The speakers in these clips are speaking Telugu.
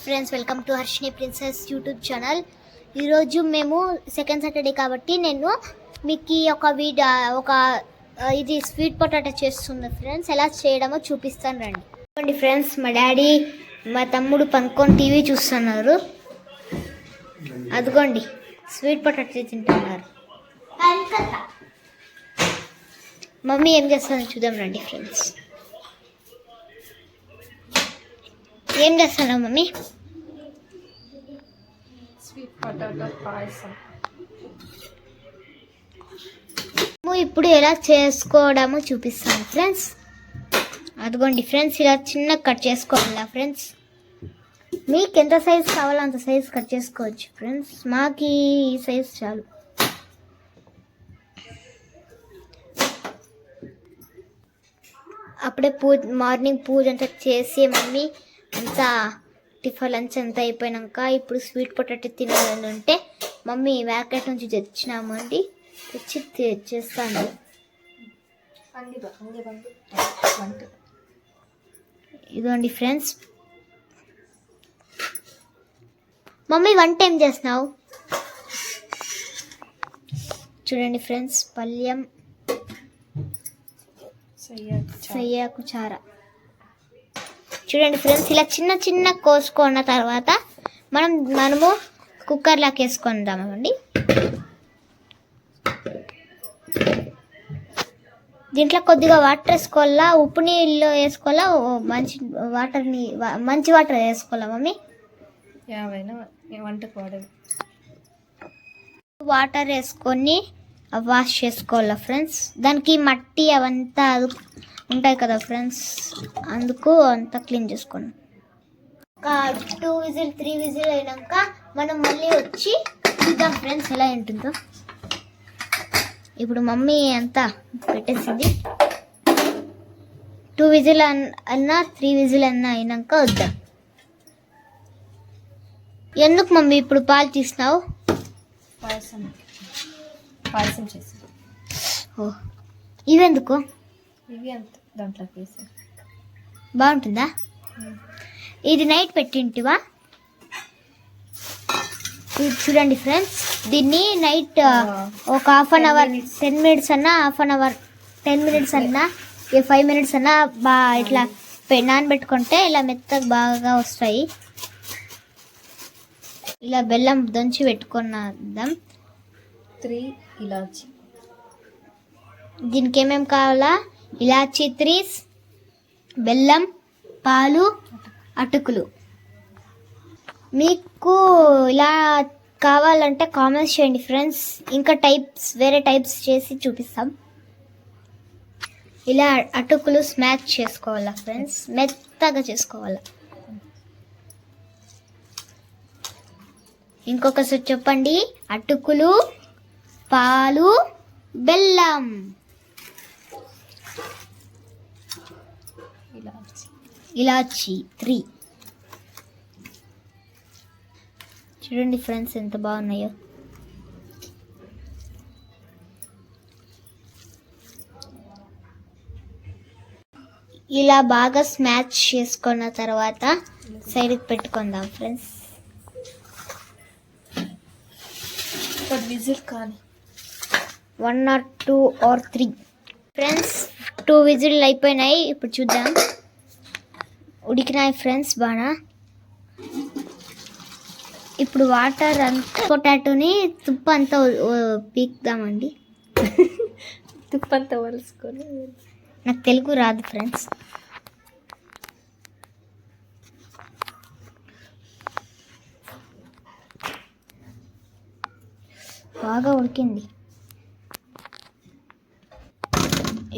Friends, welcome to Harshini princess YouTube channel. ఈరోజు మేము సెకండ్ సాటర్డే కాబట్టి నేను మీకు ఇది స్వీట్ పొటాటో చేస్తుంది ఫ్రెండ్స్. ఎలా చేయడమో చూపిస్తాను రండి. ఫ్రెండ్స్, మా డాడీ మా తమ్ముడు పనుకొని టీవీ చూస్తున్నారు. అదిగోండి స్వీట్ పొటాటో తింటున్నారు. మమ్మీ ఏం చేస్తుందో చూద్దాం రండి ఫ్రెండ్స్. ఏం చేస్తున్నావు మమ్మీ? స్వీట్ పొటాటో పాయసం. ఇప్పుడు ఎలా చేసుకోవడమో చూపిస్తాను ఫ్రెండ్స్. అదిగోండి ఫ్రెండ్స్, ఇలా చిన్న కట్ చేసుకోవాలా ఫ్రెండ్స్. మీకు ఎంత సైజ్ కావాలో అంత సైజ్ కట్ చేసుకోవచ్చు ఫ్రెండ్స్. మాకు ఈ సైజ్ చాలు. అప్పుడే మార్నింగ్ పూజ అంతా చేసి మమ్మీ అంతా టిఫిన్ లంచ్ అంతా అయిపోయాక ఇప్పుడు స్వీట్ పొటాటో తినాలని ఉంటే మమ్మీ మార్కెట్ నుంచి తెచ్చినామండి. తెచ్చి చేస్తాను. ఇదిగోండి ఫ్రెండ్స్. మమ్మీ వంట ఏం చేస్తున్నావు? చూడండి ఫ్రెండ్స్, పల్యం సయ్యాకు చార. చూడండి ఫ్రెండ్స్, ఇలా చిన్న చిన్న కోసుకున్న తర్వాత మనము కుక్కర్లోకి వేసుకుందామండి. దీంట్లో కొద్దిగా వాటర్ వేసుకోవాలా, ఉప్పు నీళ్ళు వేసుకోవాలా, మంచి వాటర్ వేసుకోవాలా మమ్మీ. వాటర్ వేసుకొని వాష్ చేసుకోవాలా ఫ్రెండ్స్. దానికి మట్టి అవంతా ఉంటాయి కదా ఫ్రెండ్స్, అందుకు అంతా క్లీన్ చేసుకోండి. ఒక 2 విజిల్ 3 విజిల్ అయినాక మనం మళ్ళీ వచ్చి చూద్దాం ఫ్రెండ్స్ ఎలా ఉంటుందో. ఇప్పుడు మమ్మీ అంతా పెట్టేసింది. 2 విజిల్ అన్నా 3 విజిల్ అన్నా అయినాక వద్దాం. ఎందుకు మమ్మీ ఇప్పుడు పాలు తీసినావు? పాయసం చేసి. ఓ, ఇవెందుకు? ఇవి అంత దాంట్లోకి వేసి బాగుంటుందా? ఇది నైట్ పెట్టింటివా? ఇది చూడండి ఫ్రెండ్స్, దీన్ని నైట్ ఒక హాఫ్ అన్ అవర్ 10 మినిట్స్ అన్నా, హాఫ్ అన్ అవర్ 10 మినిట్స్ అన్నా 5 మినిట్స్ అన్నా ఇట్లా నానబెట్టుకుంటే ఇలా మెత్తగా బాగా వస్తాయి. ఇలా బెల్లం దంచి పెట్టుకున్నాం. 3 ఇలాచి. దీనికి ఏమేమి కావాలా? ఇలాచి 3, బెల్లం, పాలు, అటుకులు. మీకు ఇలా కావాలంటే కామెంట్స్ చేయండి ఫ్రెండ్స్. ఇంకా వేరే టైప్స్ చేసి చూపిస్తాం. ఇలా అటుకులు స్మాష్ చేసుకోవాలా ఫ్రెండ్స్, మెత్తగా చేసుకోవాలా. ఇంకొకసారి చెప్పండి. అటుకులు, పాలు, బెల్లం, ఇలాచి 3. చూడండి ఫ్రెండ్స్ ఎంత బాగున్నాయో. ఇలా బాగా స్మాష్ చేసుకున్న తర్వాత సైడ్కి పెట్టుకుందాం ఫ్రెండ్స్. విజిల్ కానీ 1 or 2 or 3 ఫ్రెండ్స్. 2 విజిల్ అయిపోయినాయి. ఇప్పుడు చూద్దాం. ఉడికినాయి ఫ్రెండ్స్ బాగా. ఇప్పుడు వాటర్ అంతా పొటాటోని తుప్పు అంతా పీకుదామండి. తుప్పు అంతా వలుసుకొని. నాకు తెలుగు రాదు ఫ్రెండ్స్. బాగా ఉడికింది.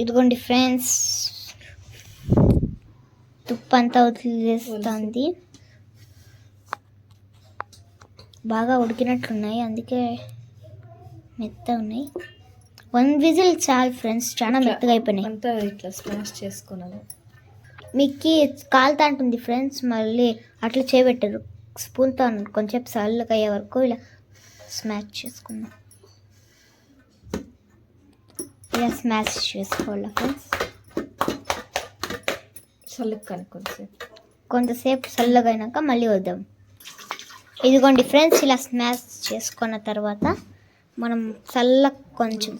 ఇదిగోండి ఫ్రెండ్స్, తుప్పు అంతా వదిలేస్తుంది. బాగా ఉడికినట్లున్నాయి, అందుకే మెత్తగా ఉన్నాయి. 1 విజిల్ చాలు ఫ్రెండ్స్, చాలా మెత్తగా అయిపోయినాయి. అంతా ఇట్లా స్మాష్ చేసుకున్నాను. మీకు కాలుతా ఉంటుంది ఫ్రెండ్స్, మళ్ళీ అట్లా చేయబెట్టరు. స్పూన్తో కొంచెం చల్లగా అయ్యే వరకు ఇలా స్మాష్ చేసుకున్నాం. ఇలా స్మాష్ చేసుకోవాలి ఫ్రెండ్స్. చల్లగా కొంతసేపు చల్లగా అయినాక మళ్ళీ వద్దాం. ఇదిగోండి ఫ్రెండ్స్, ఇలా స్మాష్ చేసుకున్న తర్వాత మనం చల్ల కొంచెం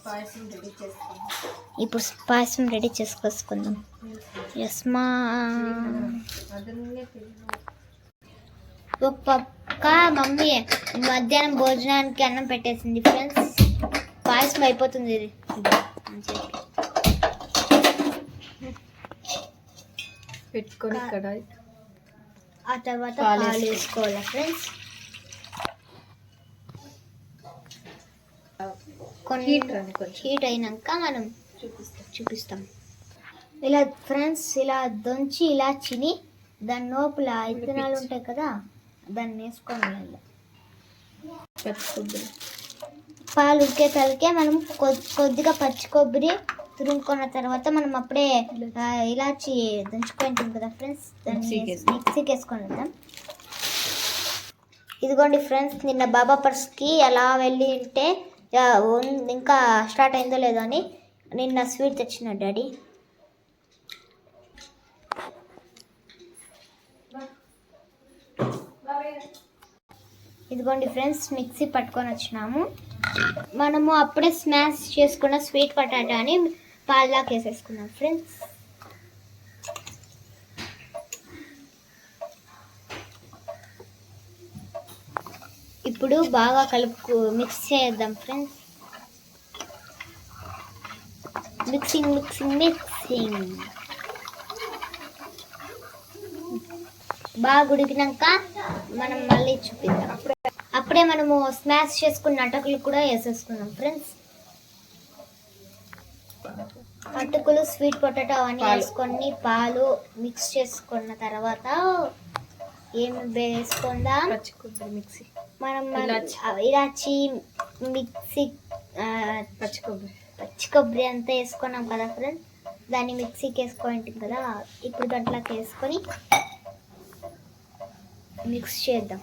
ఇప్పుడు పాయసం రెడీ చేసుకొసుకుందాం. ఎస్మా ఒక పక్క మమ్మీ మధ్యాహ్నం భోజనానికి అన్నం పెట్టేసింది ఫ్రెండ్స్. పాయసం అయిపోతుంది ఇది పెట్టుకొని కడాయి, ఆ తర్వాత పాలు వేసుకోవాలి ఫ్రెండ్స్. కొన్ని హీట్ అయినాక మనం చూపిస్తాం. ఇలా ఫ్రెండ్స్, ఇలా దొంచి ఇలా చిని దాని లోపల ఇత్తనాలు ఉంటాయి కదా, దాన్ని వేసుకొని పాలు ఉడికే తలకే మనం కొద్దిగా పచ్చి కొబ్బరి తురుముకున్న తర్వాత మనం అప్పుడే ఇలాచి దంచుకుంటాం కదా ఫ్రెండ్స్, దాన్ని మిక్సీకి వేసుకొని వెళ్దాం. ఇదిగోండి ఫ్రెండ్స్, నిన్న బాబా పర్స్కి ఎలా వెళ్ళి ఉంటే ఇంకా స్టార్ట్ అయిందో లేదో అని నిన్న స్వీట్ తెచ్చిన డాడీ. ఇదిగోండి ఫ్రెండ్స్, మిక్సీ పట్టుకొని వచ్చినాము. మనము అప్పుడే స్మాష్ చేసుకున్న స్వీట్ పొటాటోని పాలదాకా వేసేసుకున్నాం ఫ్రెండ్స్. ఇప్పుడు బాగా మిక్స్ చేద్దాం ఫ్రెండ్స్. మిక్సింగ్ మిక్సింగ్ మిక్సింగ్ బాగా ఉడికినాక మనం మళ్ళీ చూపిద్దాం. అప్పుడే మనము స్మాష్ చేసుకున్న అటుకులు కూడా వేసేసుకున్నాం ఫ్రెండ్స్. అటుకులు, స్వీట్ పొటాటో అవన్నీ వేసుకొని పాలు మిక్స్ చేసుకున్న తర్వాత ఏమి వేసుకుందాం, మిక్సీ మనం ఇలాచి మిక్సీ పచ్చి కొబ్బరి అంతా వేసుకున్నాం కదా ఫ్రెండ్స్. దాన్ని మిక్సీకి వేసుకుంటాం కదా, ఇప్పుడు దాంట్లోకి వేసుకొని మిక్స్ చేద్దాం.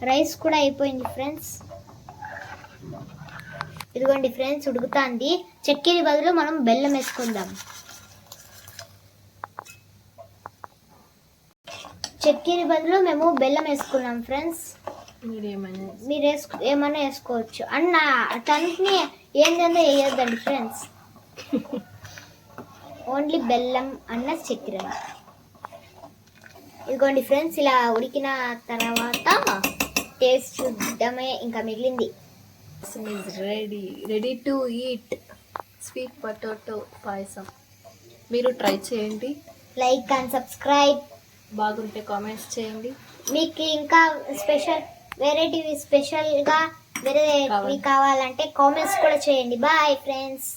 రైస్ కూడా అయిపోయింది ఫ్రెండ్స్. ఇదిగోండి ఫ్రెండ్స్, ఉడుకుతుంది. చక్కెర బదులు మనం బెల్లం వేసుకుందాం. చక్కెర బదులు మేము బెల్లం వేసుకున్నాం ఫ్రెండ్స్. మీరు ఏమైనా వేసుకోవచ్చు. అన్న తనకి ఏంటంటే వేయొద్దండి ఫ్రెండ్స్, ఓన్లీ బెల్లం అన్న చక్కెర. ఇదిగోండి ఫ్రెండ్స్, ఇలా ఉడికిన తర్వాత టేస్ట్ చూద్దామే, ఇంకా మిగిలింది. Ready to eat sweet potato payasam. మీరు ట్రై చేయండి, లైక్ అండ్ సబ్స్క్రైబ్. బాగుంటే కామెంట్స్ చేయండి. మీకు ఇంకా స్పెషల్గా వేరే కావాలంటే కామెంట్స్ కూడా చేయండి. Bye friends.